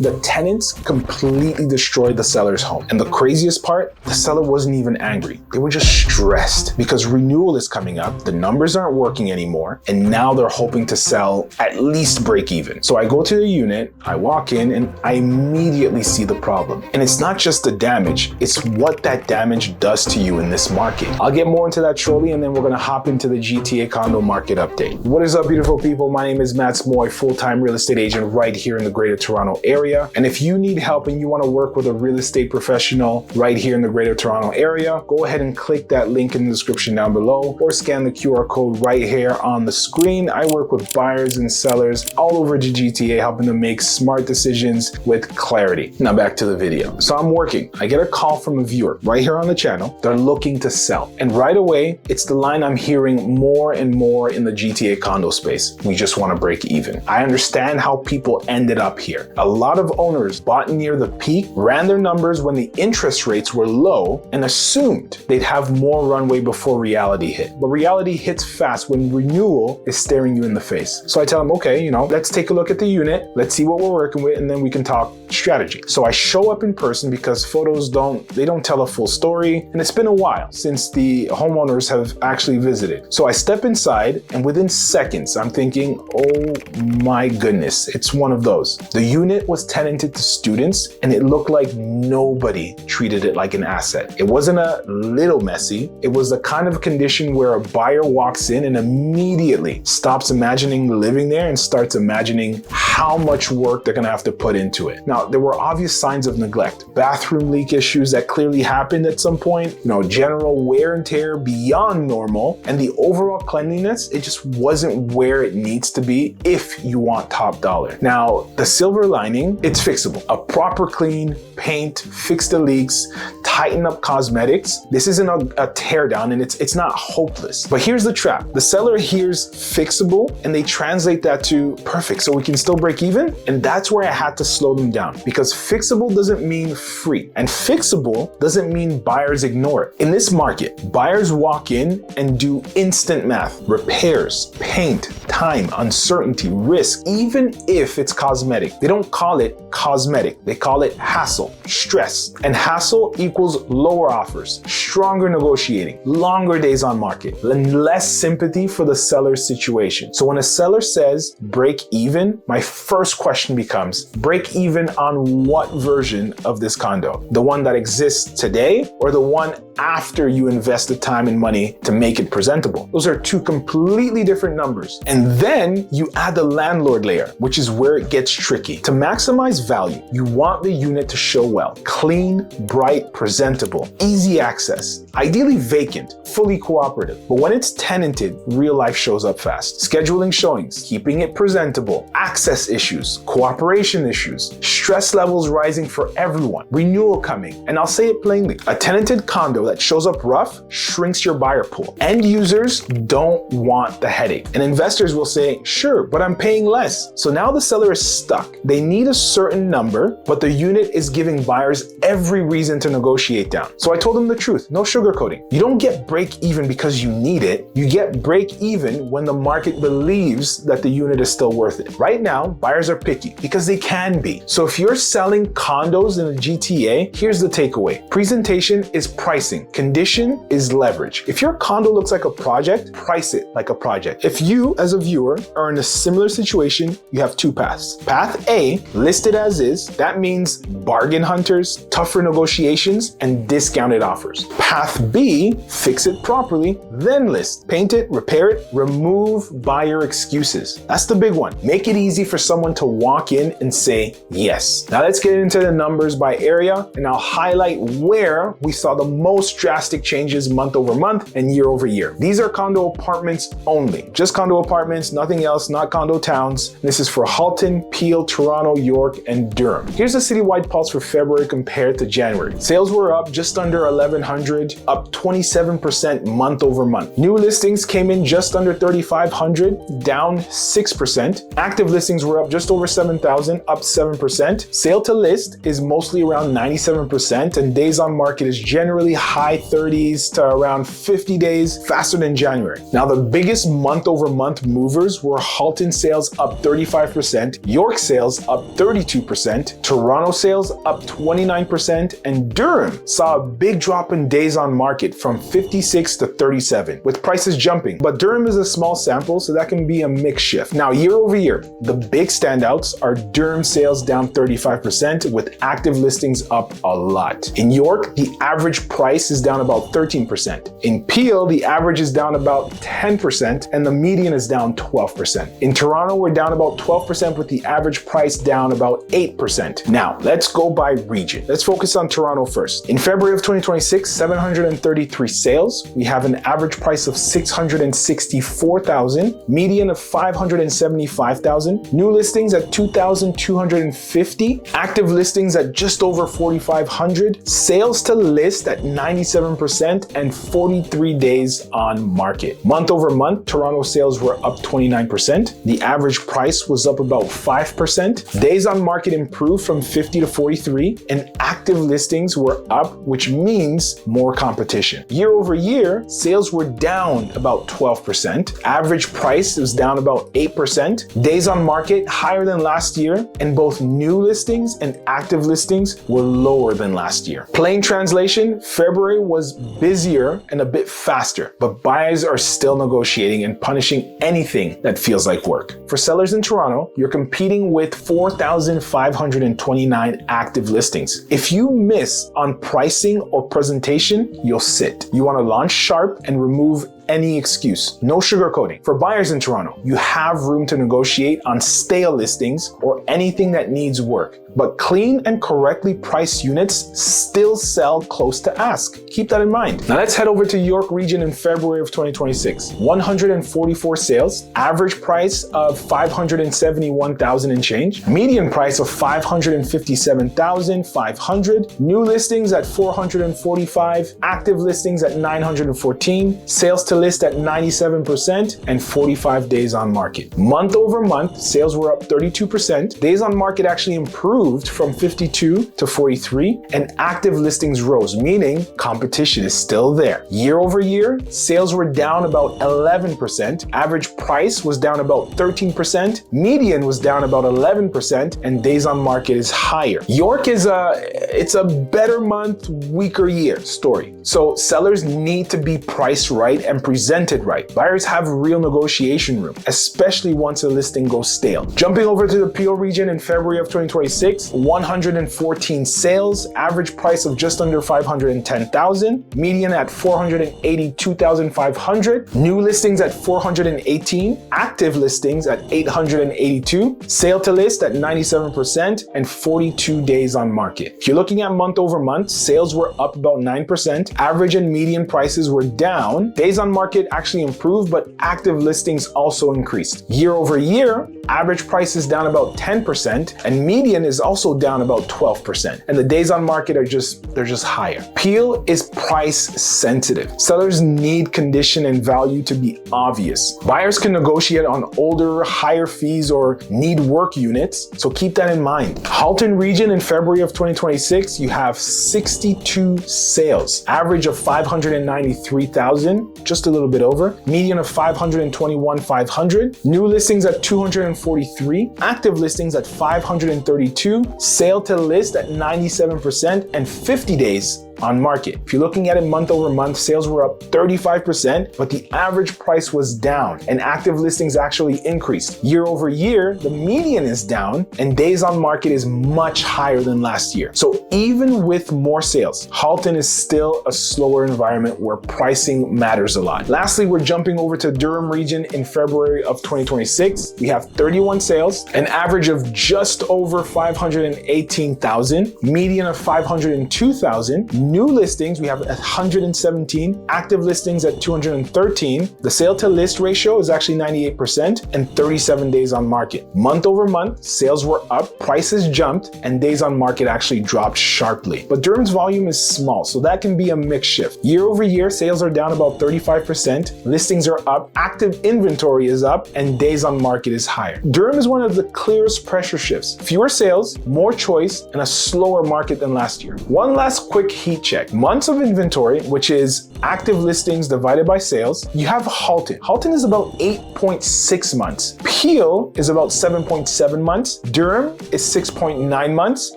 The tenants completely destroyed the seller's home. And the craziest part, the seller wasn't even angry. They were just stressed because renewal is coming up, the numbers aren't working anymore, and now they're hoping to sell at least break even. So I go to the unit, I walk in, and I immediately see the problem. And it's not just the damage, it's what that damage does to you in this market. I'll get more into that shortly, and then we're gonna hop into the GTA condo market update. What is up, beautiful people? My name is Matt Smoy, full-time real estate agent right here in the Greater Toronto area. And if you need help and you want to work with a real estate professional right here in the Greater Toronto area, go ahead and click that link in the description down below or scan the QR code right here on the screen. I work with buyers and sellers all over the GTA, helping them make smart decisions with clarity. Now back to the video. So I'm working. I get a call from a viewer right here on the channel. They're looking to sell. And right away, it's the line I'm hearing more and more in the GTA condo space. We just want to break even. I understand how people ended up here. A lot of owners bought near the peak, ran their numbers when the interest rates were low, and assumed they'd have more runway before reality hit. But reality hits fast when renewal is staring you in the face. So I tell them, okay, let's take a look at the unit, let's see what we're working with, and then we can talk strategy. So I show up in person because photos don't tell a full story, and it's been a while since the homeowners have actually visited. So I step inside, and within seconds, I'm thinking, oh my goodness, it's one of those. The unit was tenanted to students, and it looked like nobody treated it like an asset. It wasn't a little messy. It was the kind of condition where a buyer walks in and immediately stops imagining living there and starts imagining how much work they're gonna have to put into it. Now, there were obvious signs of neglect. Bathroom leak issues that clearly happened at some point, general wear and tear beyond normal, and the overall cleanliness, it just wasn't where it needs to be if you want top dollar. Now, the silver lining, it's fixable. A proper clean, paint, fix the leaks, tighten up cosmetics. This isn't a tear down, and it's not hopeless. But here's the trap. The seller hears fixable and they translate that to perfect, so we can still break even. And that's where I had to slow them down, because fixable doesn't mean free, and fixable doesn't mean buyers ignore it. In this market, buyers walk in and do instant math, repairs, paint, time, uncertainty, risk, even if it's cosmetic. They don't call it cosmetic, they call it hassle, stress. And hassle equals lower offers, stronger negotiating, longer days on market, and less sympathy for the seller's situation. So when a seller says break even, my first question becomes, break even on what version of this condo? The one that exists today, or the one after you invest the time and money to make it presentable? Those are two completely different numbers. And then you add the landlord layer, which is where it gets tricky. To maximize value, you want the unit to show well, clean, bright, presentable, easy access, ideally vacant, fully cooperative. But when it's tenanted, real life shows up fast. Scheduling showings, keeping it presentable, access issues, cooperation issues, stress levels rising for everyone, renewal coming. And I'll say it plainly, a tenanted condo that shows up rough shrinks your buyer pool. End users don't want the headache. And investors will say, sure, but I'm paying less. So now the seller is stuck. They need a certain number, but the unit is giving buyers every reason to negotiate down. So I told them the truth, no sugarcoating. You don't get break even because you need it. You get break even when the market believes that the unit is still worth it. Right now, buyers are picky because they can be. So if you're selling condos in the GTA, here's the takeaway. Presentation is pricing. Condition is leverage. If your condo looks like a project, price it like a project. If you, as a viewer, are in a similar situation, you have two paths. Path A, listed as is, that means bargain hunters, tougher negotiations, and discounted offers. Path B, fix it properly, then list. Paint it, repair it, remove buyer excuses. That's the big one. Make it easy for someone to walk in and say yes. Now let's get into the numbers by area, and I'll highlight where we saw the most drastic changes month over month and year over year. These are condo apartments only. Just condo apartments, nothing else, not condo towns. This is for Halton, Peel, Toronto, York, and Durham. Here's the citywide pulse for February compared to January. Sales were up just under 1,100, up 27% month over month. New listings came in just under 3,500, down 6%. Active listings were up just over 7,000, up 7%. Sale to list is mostly around 97%, and days on market is generally high high 30s to around 50 days faster than January. Now, the biggest month-over-month movers were Halton sales up 35%, York sales up 32%, Toronto sales up 29%, and Durham saw a big drop in days on market from 56 to 37, with prices jumping. But Durham is a small sample, so that can be a mixed shift. Now, year over year, the big standouts are Durham sales down 35%, with active listings up a lot. In York, the average price is down about 13%. In Peel, the average is down about 10%, and the median is down 12%. In Toronto, we're down about 12%, with the average price down about 8%. Now, let's go by region. Let's focus on Toronto first. In February of 2026, 733 sales. We have an average price of $664,000, median of $575,000, new listings at 2,250, active listings at just over 4,500, sales to list at 97%, and 43 days on market. Month over month, Toronto sales were up 29%. The average price was up about 5%. Days on market improved from 50 to 43, and active listings were up, which means more competition. Year over year, sales were down about 12%. Average price was down about 8%. Days on market higher than last year, and both new listings and active listings were lower than last year. Plain translation, February was busier and a bit faster, but buyers are still negotiating and punishing anything that feels like work. For sellers in Toronto, you're competing with 4,529 active listings. If you miss on pricing or presentation, you'll sit. You want to launch sharp and remove any excuse. No sugarcoating. For buyers in Toronto, you have room to negotiate on stale listings or anything that needs work. But clean and correctly priced units still sell close to ask. Keep that in mind. Now let's head over to York region in February of 2026. 144 sales, average price of $571,000 and change, median price of $557,500, new listings at 445, active listings at 914, sales to list at 97%, and 45 days on market. Month over month, sales were up 32%. Days on market actually improved from 52 to 43, and active listings rose, meaning competition is still there. Year over year, sales were down about 11%. Average price was down about 13%. Median was down about 11%, and days on market is higher. York is it's a better month, weaker year story. So sellers need to be priced right and presented right. Buyers have real negotiation room, especially once a listing goes stale. Jumping over to the Peel region in February of 2026, 114 sales, average price of just under $510,000, median at $482,500, new listings at 418, active listings at 882, sale to list at 97%, and 42 days on market. If you're looking at month over month, sales were up about 9%, average and median prices were down, days on market actually improved, but active listings also increased. Year over year, average price is down about 10%, and median is also down about 12%. And the days on market are just higher. Peel is price sensitive. Sellers need condition and value to be obvious. Buyers can negotiate on older, higher fees or need work units, so keep that in mind. Halton region in February of 2026, you have 62 sales, average of $593,000, just a little bit over, median of $521,500, new listings at 243, active listings at 532, sale to list at 97%, and 50 days on market. If you're looking at it month over month, sales were up 35%, but the average price was down and active listings actually increased. Year over year, the median is down and days on market is much higher than last year. So even with more sales, Halton is still a slower environment where pricing matters a lot. Lastly, we're jumping over to Durham region in February of 2026. We have 31 sales, an average of just over $518,000, median of $502,000, new listings, we have 117, active listings at 213. The sale to list ratio is actually 98% and 37 days on market. Month over month, sales were up, prices jumped, and days on market actually dropped sharply. But Durham's volume is small, so that can be a mixed shift. Year over year, sales are down about 35%, listings are up, active inventory is up, and days on market is higher. Durham is one of the clearest pressure shifts. Fewer sales, more choice, and a slower market than last year. One last quick heat heat check. Months of inventory, which is active listings divided by sales. You have Halton. Halton is about 8.6 months. Peel is about 7.7 months. Durham is 6.9 months.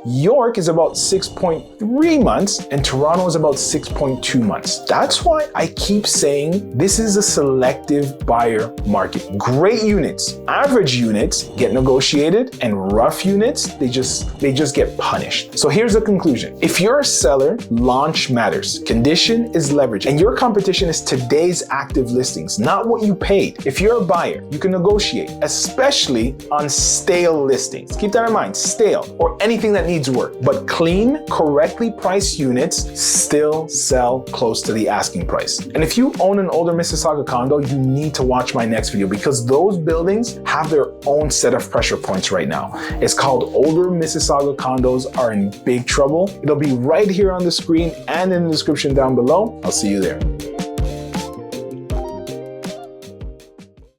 York is about 6.3 months. And Toronto is about 6.2 months. That's why I keep saying this is a selective buyer market. Great units, average units get negotiated, and rough units, they just get punished. So here's the conclusion. If you're a seller, launch matters. Condition is leverage, and your competition is today's active listings, not what you paid. If you're a buyer, you can negotiate, especially on stale listings. Keep that in mind, stale or anything that needs work. But clean, correctly priced units still sell close to the asking price. And if you own an older Mississauga condo, you need to watch my next video because those buildings have their own set of pressure points right now. It's called Older Mississauga Condos Are in Big Trouble. It'll be right here on the screen and in the description down below. I'll see you there.